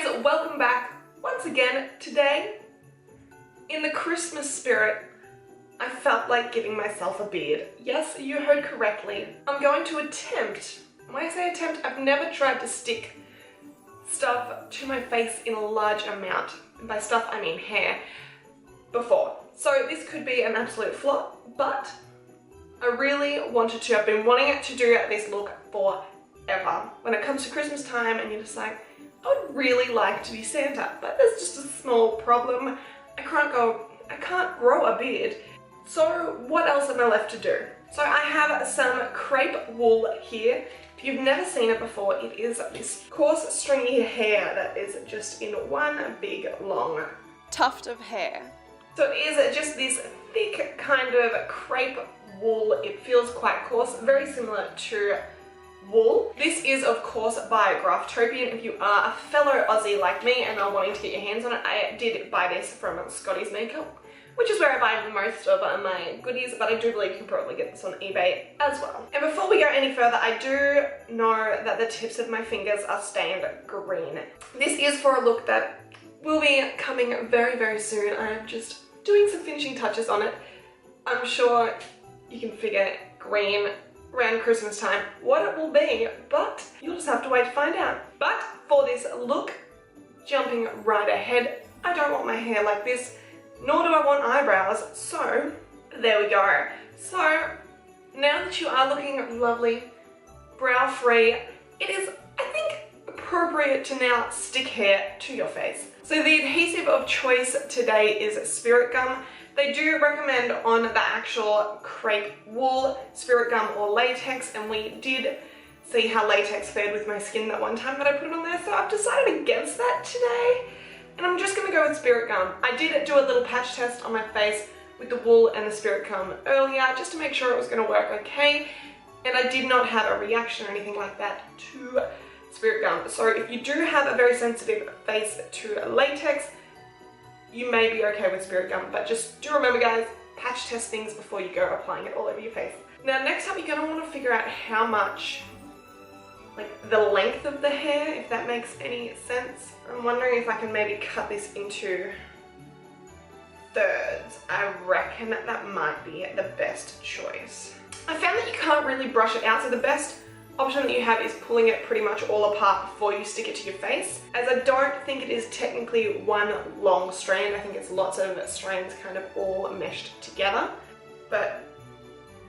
guys, welcome back once again. Today, in the Christmas spirit, I felt like giving myself a beard. Yes, you heard correctly. I'm going to attempt, when I say attempt, I've never tried to stick stuff to my face in a large amount. And by stuff, I mean hair, before. So this could be an absolute flop, but I really wanted to. I've been wanting to do this look forever. When it comes to Christmas time and you're just like, I would really like to be Santa, but there's just a small problem. I can't grow a beard. So what else am I left to do? So I have some crepe wool here. If you've never seen it before, it is this coarse stringy hair that is just in one big long tuft of hair. So it is just this thick kind of crepe wool. It feels quite coarse, very similar to wool. This is of course by Graftopian. If you are a fellow Aussie like me and are wanting to get your hands on it, I did buy this from Scotty's Makeup, which is where I buy most of my goodies, but I do believe you can probably get this on eBay as well. And before we go any further, I do know that the tips of my fingers are stained green. This is for a look that will be coming very, very soon. I am just doing some finishing touches on it. I'm sure you can figure green around Christmas time what it will be, but you'll just have to wait to find out. But for this look, jumping right ahead, I don't want my hair like this, nor do I want eyebrows, so there we go. So now that you are looking lovely, brow free, it is, I think, appropriate to now stick hair to your face. So the adhesive of choice today is Spirit Gum. They do recommend on the actual crepe wool, Spirit Gum or latex, and we did see how latex fared with my skin that one time that I put it on there, so I've decided against that today. And I'm just gonna go with Spirit Gum. I did do a little patch test on my face with the wool and the Spirit Gum earlier, just to make sure it was gonna work okay. And I did not have a reaction or anything like that to Spirit Gum. So if you do have a very sensitive face to latex, you may be okay with Spirit Gum, but just do remember guys, patch test things before you go applying it all over your face. Now next up, you're gonna wanna figure out how much, like the length of the hair, if that makes any sense. I'm wondering if I can maybe cut this into thirds. I reckon that might be the best choice. I found that you can't really brush it out, so the best option that you have is pulling it pretty much all apart before you stick it to your face. As I don't think it is technically one long strand, I think it's lots of strands kind of all meshed together. But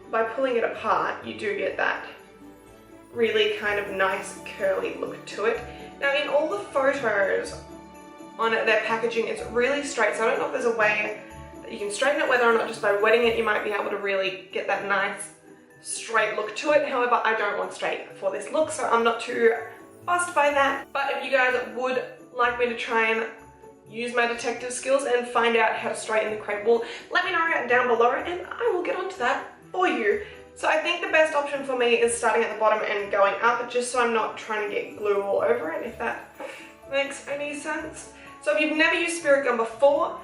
by pulling it apart, you do get that really kind of nice curly look to it. Now in all the photos on their packaging, it's really straight, so I don't know if there's a way that you can straighten it, whether or not just by wetting it you might be able to really get that nice straight look to it. However, I don't want straight for this look, so I'm not too fussed by that. But if you guys would like me to try and use my detective skills and find out how to straighten the crepe wool, let me know down below and I will get onto that for you. So I think the best option for me is starting at the bottom and going up, just so I'm not trying to get glue all over it, if that makes any sense. So if you've never used Spirit Gum before,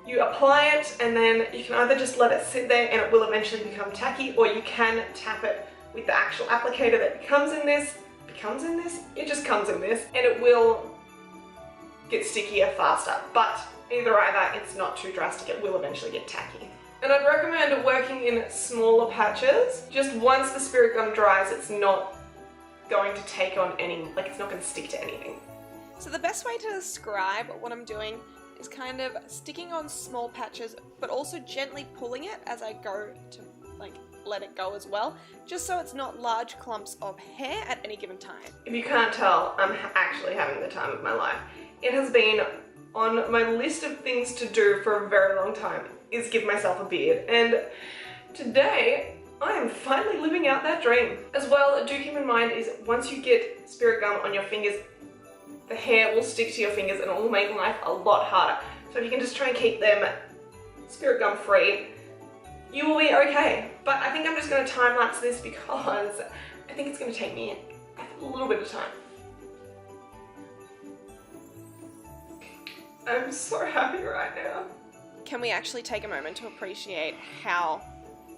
you apply it and then you can either just let it sit there and it will eventually become tacky, or you can tap it with the actual applicator that comes in this, it just comes in this, and it will get stickier faster. But either it's not too drastic, it will eventually get tacky. And I'd recommend working in smaller patches. Just once the Spirit Gum dries, it's not going to take on any, like it's not going to stick to anything. So the best way to describe what I'm doing is kind of sticking on small patches, but also gently pulling it as I go to like let it go as well, just so it's not large clumps of hair at any given time. If you can't tell, I'm actually having the time of my life. It has been on my list of things to do for a very long time, is give myself a beard, and today I am finally living out that dream. As well, do keep in mind is once you get Spirit Gum on your fingers, the hair will stick to your fingers and it will make life a lot harder. So if you can just try and keep them Spirit Gum free, you will be okay. But I think I'm just going to time lapse this because I think it's going to take me a little bit of time. I'm so happy right now. Can we actually take a moment to appreciate how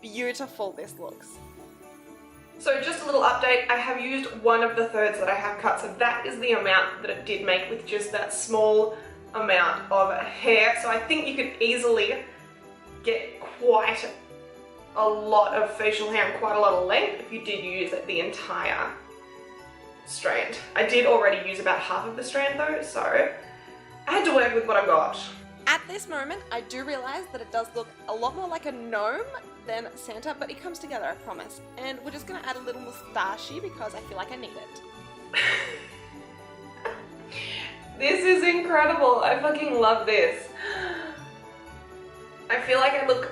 beautiful this looks? So just a little update, I have used one of the thirds that I have cut, so that is the amount that it did make with just that small amount of hair. So I think you could easily get quite a lot of facial hair and quite a lot of length if you did use the entire strand. I did already use about half of the strand though, so I had to work with what I got. At this moment, I do realise that it does look a lot more like a gnome than Santa, but it comes together, I promise. And we're just going to add a little moustache because I feel like I need it. This is incredible. I fucking love this. I feel like I look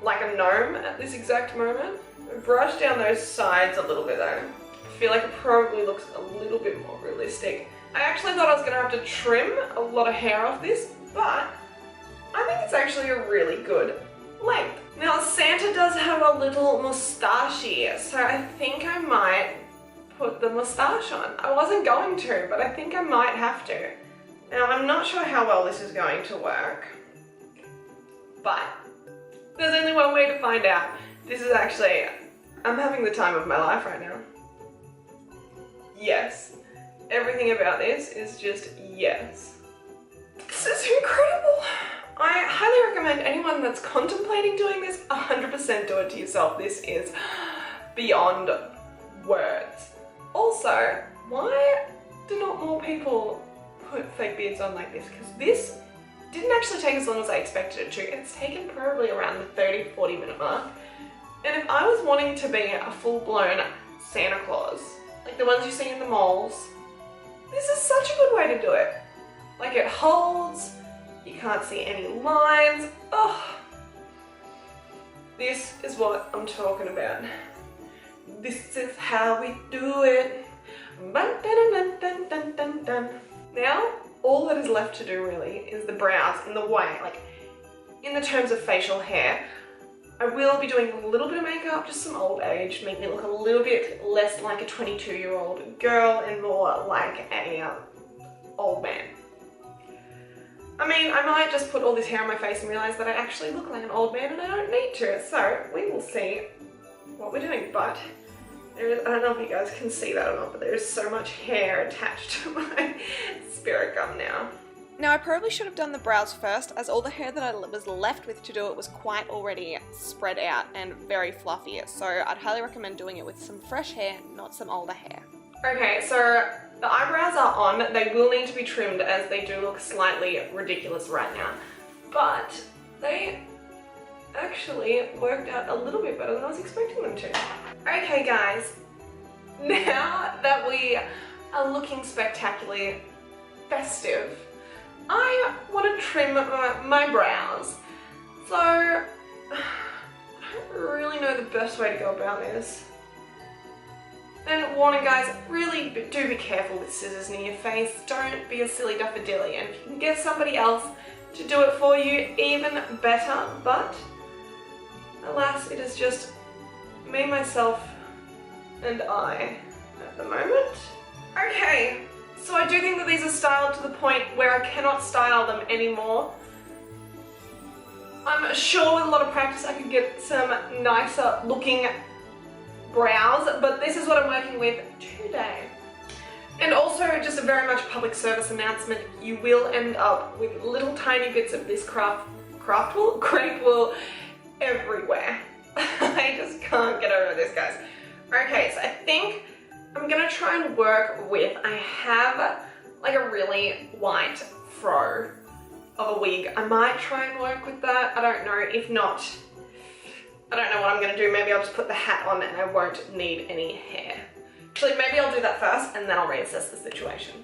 like a gnome at this exact moment. Brush down those sides a little bit though. I feel like it probably looks a little bit more realistic. I actually thought I was going to have to trim a lot of hair off this, but I think it's actually a really good length. Now Santa does have a little moustache, so I think I might put the moustache on. I wasn't going to, but I think I might have to. Now I'm not sure how well this is going to work, but there's only one way to find out. This is actually, I'm having the time of my life right now. Yes. Everything about this is just yes. This is incredible. I highly recommend anyone that's contemplating doing this, 100% do it to yourself. This is beyond words. Also, why do not more people put fake beards on like this? Because this didn't actually take as long as I expected it to. It's taken probably around the 30-40 minute mark. And if I was wanting to be a full-blown Santa Claus, like the ones you see in the malls, this is such a good way to do it. Like it holds, you can't see any lines. Oh, this is what I'm talking about. This is how we do it. Now, all that is left to do really is the brows in the way, like in the terms of facial hair. I will be doing a little bit of makeup, just some old age, make me look a little bit less like a 22-year-old girl and more like a old man. I mean, I might just put all this hair on my face and realise that I actually look like an old man and I don't need to. So we will see what we're doing. But there is, I don't know if you guys can see that or not, but there is so much hair attached to my spirit gum now. Now I probably should have done the brows first, as all the hair that I was left with to do it was quite already spread out and very fluffy, so I'd highly recommend doing it with some fresh hair, not some older hair. Okay, so the eyebrows are on. They will need to be trimmed as they do look slightly ridiculous right now, but they actually worked out a little bit better than I was expecting them to. Okay guys, now that we are looking spectacularly festive, I want to trim my brows. So, I don't really know the best way to go about this. And warning guys, really do be careful with scissors near your face. Don't be a silly daffodilly. And if you can get somebody else to do it for you, even better. But, alas, it is just me, myself, and I at the moment. Okay. So I do think that these are styled to the point where I cannot style them anymore. I'm sure with a lot of practice I could get some nicer looking brows, but this is what I'm working with today. And also, just a very much public service announcement, you will end up with little tiny bits of this crepe wool everywhere. I just can't get over this, guys. Okay, so I think I'm gonna try and work with, I have like a really white fro of a wig. I might try and work with that. I don't know. If not, I don't know what I'm gonna do. Maybe I'll just put the hat on and I won't need any hair. Actually, maybe I'll do that first and then I'll reassess the situation.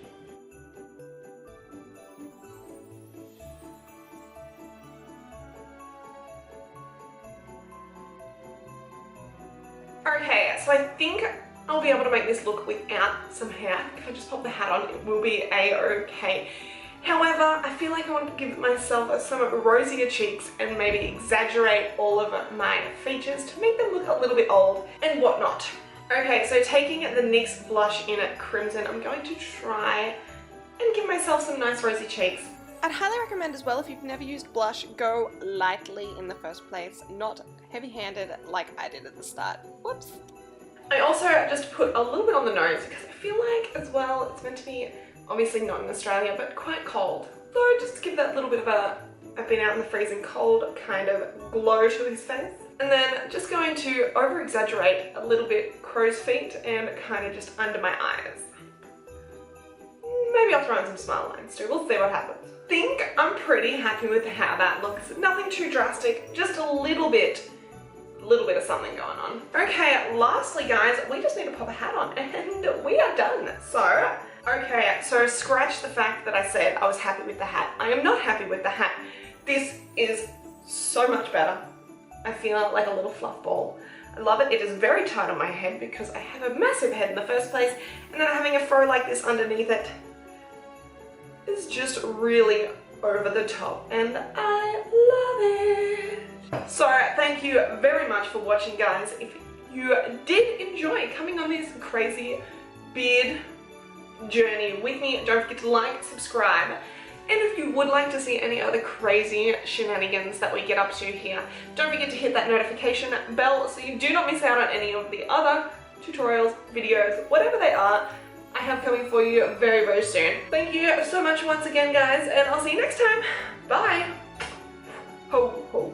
Okay, so I think I'll be able to make this look without some hair. If I just pop the hat on, it will be a-okay. However, I feel like I want to give myself some rosier cheeks and maybe exaggerate all of my features to make them look a little bit old and whatnot. Okay, so taking the NYX blush in Crimson, I'm going to try and give myself some nice rosy cheeks. I'd highly recommend as well, if you've never used blush, go lightly in the first place, not heavy-handed like I did at the start. Whoops. I also just put a little bit on the nose because I feel like as well it's meant to be, obviously not in Australia, but quite cold. So just to give that little bit of a, I've been out in the freezing cold kind of glow to his face. And then just going to over exaggerate a little bit crow's feet and kind of just under my eyes. Maybe I'll throw in some smile lines too, we'll see what happens. I think I'm pretty happy with how that looks. Nothing too drastic, just a little bit of something going on. Okay, lastly guys, we just need to pop a hat on and we are done. So, okay, so scratch the fact that I said I was happy with the hat. I am not happy with the hat. This is so much better. I feel like a little fluff ball. I love it. It is very tight on my head because I have a massive head in the first place, and then having a fro like this underneath it is just really over the top, and I love it. So thank you very much for watching, guys. If you did enjoy coming on this crazy beard journey with me, don't forget to like, subscribe, and if you would like to see any other crazy shenanigans that we get up to here, don't forget to hit that notification bell so you do not miss out on any of the other tutorials, videos, whatever they are, I have coming for you very, very soon. Thank you so much once again, guys, and I'll see you next time. Bye. Ho, ho.